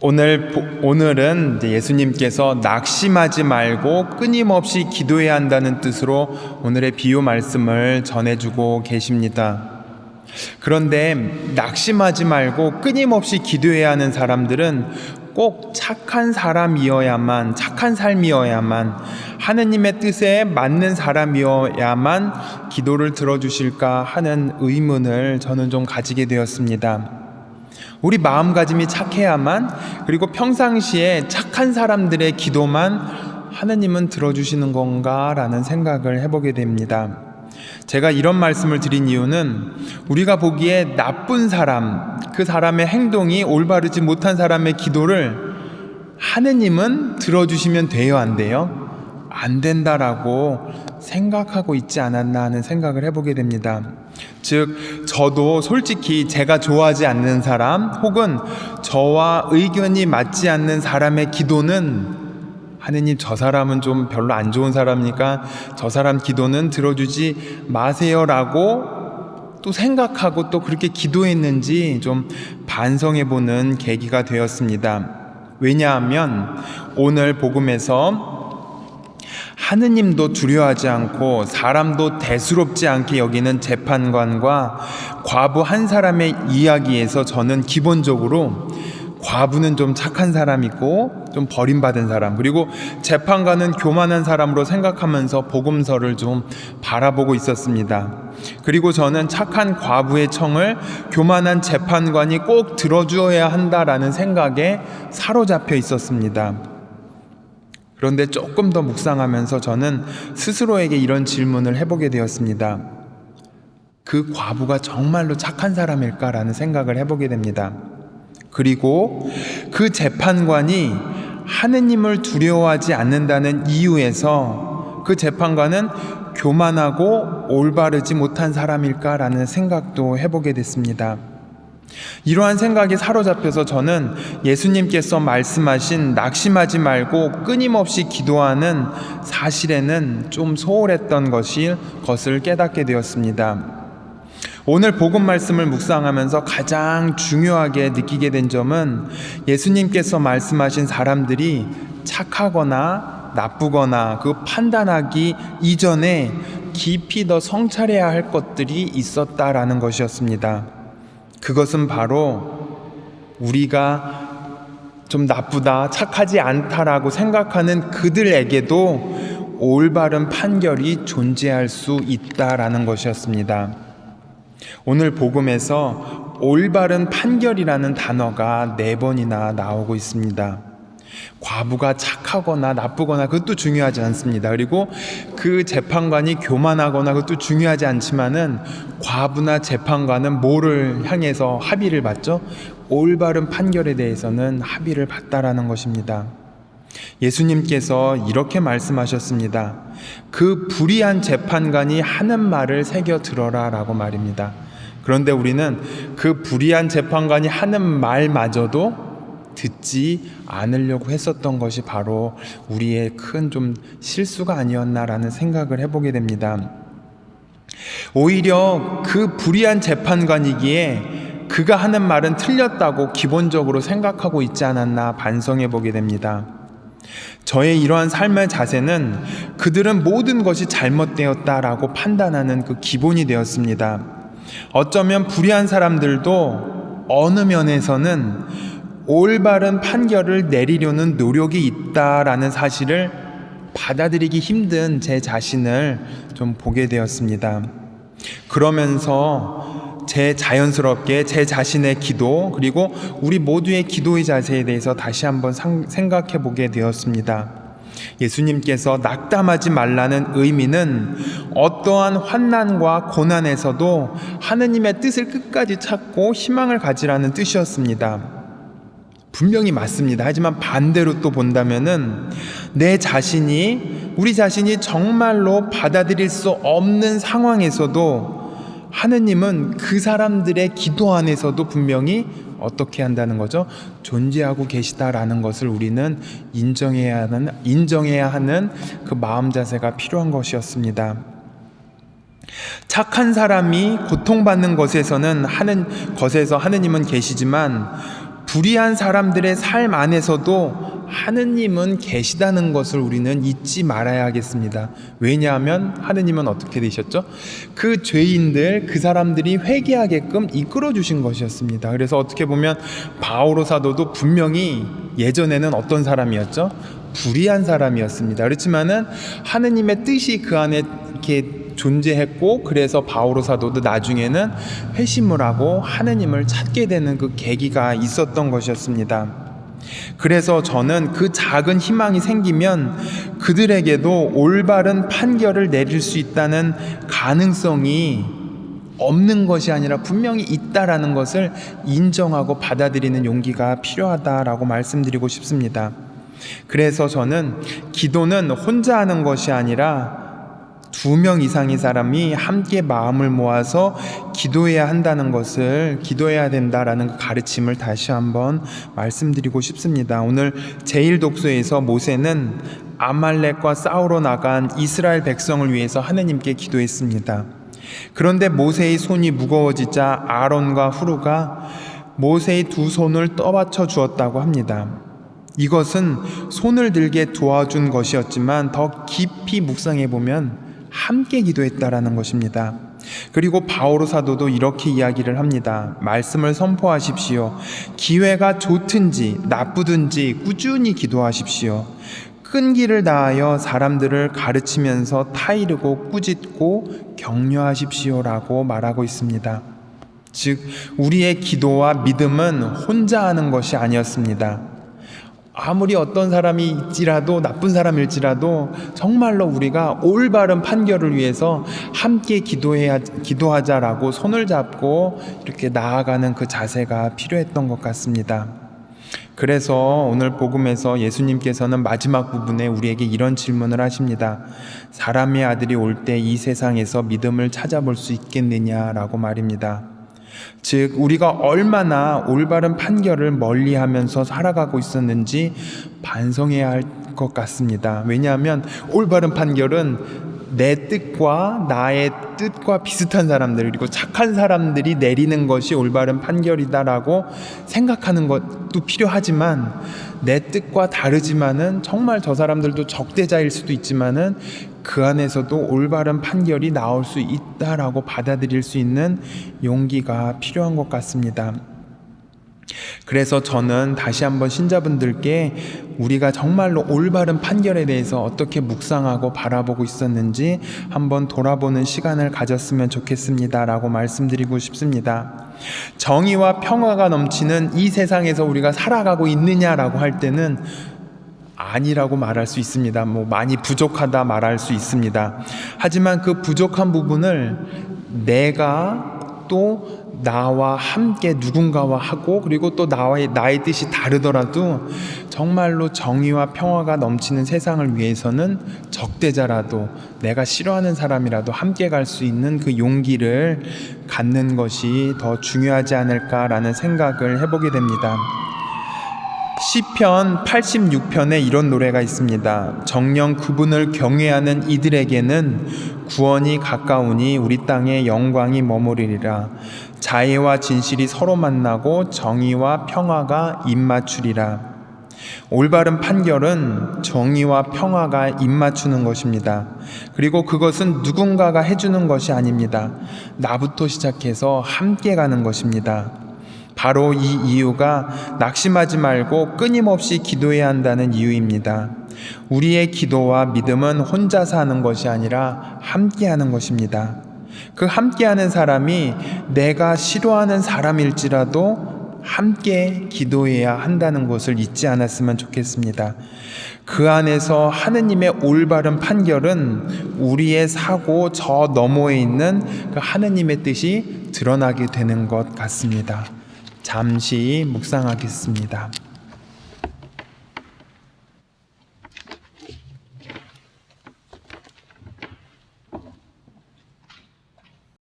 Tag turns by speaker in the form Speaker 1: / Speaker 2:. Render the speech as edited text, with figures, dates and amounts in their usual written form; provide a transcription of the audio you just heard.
Speaker 1: 오늘은 이제 예수님께서 낙심하지 말고 끊임없이 기도해야 한다는 뜻으로 오늘의 비유 말씀을 전해주고 계십니다. 그런데 낙심하지 말고 끊임없이 기도해야 하는 사람들은 꼭 착한 사람이어야만, 착한 삶이어야만, 하느님의 뜻에 맞는 사람이어야만 기도를 들어주실까 하는 의문을 저는 좀 가지게 되었습니다. 우리 마음가짐이 착해야만, 그리고 평상시에 착한 사람들의 기도만 하느님은 들어주시는 건가라는 생각을 해보게 됩니다. 제가 이런 말씀을 드린 이유는 우리가 보기에 나쁜 사람, 그 사람의 행동이 올바르지 못한 사람의 기도를 하느님은 들어주시면 돼요, 안 돼요? 안 된다라고 생각하고 있지 않았나 하는 생각을 해보게 됩니다. 즉, 저도 솔직히 제가 좋아하지 않는 사람 혹은 저와 의견이 맞지 않는 사람의 기도는 하느님, 저 사람은 좀 별로 안 좋은 사람이니까 저 사람 기도는 들어주지 마세요라고 또 생각하고 또 그렇게 기도했는지 좀 반성해보는 계기가 되었습니다. 왜냐하면 오늘 복음에서 하느님도 두려워하지 않고 사람도 대수롭지 않게 여기는 재판관과 과부 한 사람의 이야기에서 저는 기본적으로 과부는 좀 착한 사람이고 좀 버림받은 사람, 그리고 재판관은 교만한 사람으로 생각하면서 복음서를 좀 바라보고 있었습니다. 그리고 저는 착한 과부의 청을 교만한 재판관이 꼭 들어주어야 한다라는 생각에 사로잡혀 있었습니다. 그런데 조금 더 묵상하면서 저는 스스로에게 이런 질문을 해보게 되었습니다. 그 과부가 정말로 착한 사람일까라는 생각을 해보게 됩니다. 그리고 그 재판관이 하느님을 두려워하지 않는다는 이유에서 그 재판관은 교만하고 올바르지 못한 사람일까라는 생각도 해보게 됐습니다. 이러한 생각에 사로잡혀서 저는 예수님께서 말씀하신 낙심하지 말고 끊임없이 기도하는 사실에는 좀 소홀했던 것을 깨닫게 되었습니다. 오늘 복음 말씀을 묵상하면서 가장 중요하게 느끼게 된 점은 예수님께서 말씀하신 사람들이 착하거나 나쁘거나 그 판단하기 이전에 깊이 더 성찰해야 할 것들이 있었다라는 것이었습니다. 그것은 바로 우리가 좀 나쁘다, 착하지 않다라고 생각하는 그들에게도 올바른 판결이 존재할 수 있다라는 것이었습니다. 오늘 복음에서 올바른 판결이라는 단어가 4번이나 나오고 있습니다. 과부가 착하거나 나쁘거나 그것도 중요하지 않습니다. 그리고 그 재판관이 교만하거나 그것도 중요하지 않지만은 과부나 재판관은 뭐를 향해서 합의를 받죠? 올바른 판결에 대해서는 합의를 받다라는 것입니다. 예수님께서 이렇게 말씀하셨습니다. 그 불의한 재판관이 하는 말을 새겨 들어라 라고 말입니다. 그런데 우리는 그 불의한 재판관이 하는 말마저도 듣지 않으려고 했었던 것이 바로 우리의 큰 좀 실수가 아니었나라는 생각을 해보게 됩니다. 오히려 그 불의한 재판관이기에 그가 하는 말은 틀렸다고 기본적으로 생각하고 있지 않았나 반성해 보게 됩니다. 저의 이러한 삶의 자세는 그들은 모든 것이 잘못되었다라고 판단하는 그 기본이 되었습니다. 어쩌면 불의한 사람들도 어느 면에서는 올바른 판결을 내리려는 노력이 있다라는 사실을 받아들이기 힘든 제 자신을 좀 보게 되었습니다. 그러면서 자연스럽게 제 자신의 기도, 그리고 우리 모두의 기도의 자세에 대해서 다시 한번 생각해 보게 되었습니다. 예수님께서 낙담하지 말라는 의미는 어떠한 환난과 고난에서도 하느님의 뜻을 끝까지 찾고 희망을 가지라는 뜻이었습니다. 분명히 맞습니다. 하지만 반대로 또 본다면은 우리 자신이 정말로 받아들일 수 없는 상황에서도 하느님은 그 사람들의 기도 안에서도 분명히 어떻게 한다는 거죠? 존재하고 계시다라는 것을 우리는 인정해야 하는 그 마음 자세가 필요한 것이었습니다. 착한 사람이 고통받는 것에서 하느님은 계시지만 불의한 사람들의 삶 안에서도 하느님은 계시다는 것을 우리는 잊지 말아야 하겠습니다. 왜냐하면 하느님은 어떻게 되셨죠? 그 죄인들, 그 사람들이 회개하게끔 이끌어 주신 것이었습니다. 그래서 어떻게 보면 바오로 사도도 분명히 예전에는 어떤 사람이었죠? 불의한 사람이었습니다. 그렇지만은 하느님의 뜻이 그 안에 이렇게 존재했고, 그래서 바오로 사도도 나중에는 회심을 하고 하느님을 찾게 되는 그 계기가 있었던 것이었습니다. 그래서 저는 그 작은 희망이 생기면 그들에게도 올바른 판결을 내릴 수 있다는 가능성이 없는 것이 아니라 분명히 있다라는 것을 인정하고 받아들이는 용기가 필요하다라고 말씀드리고 싶습니다. 그래서 저는 기도는 혼자 하는 것이 아니라 2명 이상의 사람이 함께 마음을 모아서 기도해야 한다는 것을, 기도해야 된다라는 그 가르침을 다시 한번 말씀드리고 싶습니다. 오늘 제1독서에서 모세는 아말렉과 싸우러 나간 이스라엘 백성을 위해서 하느님께 기도했습니다. 그런데 모세의 손이 무거워지자 아론과 후르가 모세의 2 손을 떠받쳐 주었다고 합니다. 이것은 손을 들게 도와준 것이었지만 더 깊이 묵상해 보면 함께 기도했다라는 것입니다. 그리고 바오로 사도도 이렇게 이야기를 합니다. 말씀을 선포하십시오. 기회가 좋든지 나쁘든지 꾸준히 기도하십시오. 끈기를 다하여 사람들을 가르치면서 타이르고 꾸짖고 격려하십시오라고 말하고 있습니다. 즉, 우리의 기도와 믿음은 혼자 하는 것이 아니었습니다. 아무리 어떤 사람이 있지라도, 나쁜 사람일지라도 정말로 우리가 올바른 판결을 위해서 함께 기도하자라고 손을 잡고 이렇게 나아가는 그 자세가 필요했던 것 같습니다. 그래서 오늘 복음에서 예수님께서는 마지막 부분에 우리에게 이런 질문을 하십니다. 사람의 아들이 올 때 이 세상에서 믿음을 찾아볼 수 있겠느냐라고 말입니다. 즉, 우리가 얼마나 올바른 판결을 멀리하면서 살아가고 있었는지 반성해야 할 것 같습니다. 왜냐하면 올바른 판결은 내 뜻과 나의 뜻과 비슷한 사람들, 그리고 착한 사람들이 내리는 것이 올바른 판결이다라고 생각하는 것도 필요하지만, 내 뜻과 다르지만은 정말 저 사람들도 적대자일 수도 있지만은 그 안에서도 올바른 판결이 나올 수 있다라고 받아들일 수 있는 용기가 필요한 것 같습니다. 그래서 저는 다시 한번 신자분들께 우리가 정말로 올바른 판결에 대해서 어떻게 묵상하고 바라보고 있었는지 한번 돌아보는 시간을 가졌으면 좋겠습니다라고 말씀드리고 싶습니다. 정의와 평화가 넘치는 이 세상에서 우리가 살아가고 있느냐라고 할 때는 아니라고 말할 수 있습니다. 많이 부족하다 말할 수 있습니다. 하지만 그 부족한 부분을 내가 또 나와 함께 누군가와 하고, 그리고 또 나의 뜻이 다르더라도 정말로 정의와 평화가 넘치는 세상을 위해서는 적대자라도, 내가 싫어하는 사람이라도 함께 갈 수 있는 그 용기를 갖는 것이 더 중요하지 않을까라는 생각을 해보게 됩니다. 시편 86편에 이런 노래가 있습니다. 정녕 그분을 경외하는 이들에게는 구원이 가까우니 우리 땅에 영광이 머무르리라. 자애와 진실이 서로 만나고 정의와 평화가 입맞추리라. 올바른 판결은 정의와 평화가 입맞추는 것입니다. 그리고 그것은 누군가가 해주는 것이 아닙니다. 나부터 시작해서 함께 가는 것입니다. 바로 이 이유가 낙심하지 말고 끊임없이 기도해야 한다는 이유입니다. 우리의 기도와 믿음은 혼자서 하는 것이 아니라 함께하는 것입니다. 그 함께하는 사람이 내가 싫어하는 사람일지라도 함께 기도해야 한다는 것을 잊지 않았으면 좋겠습니다. 그 안에서 하느님의 올바른 판결은 우리의 사고 저 너머에 있는 그 하느님의 뜻이 드러나게 되는 것 같습니다. 잠시 묵상하겠습니다.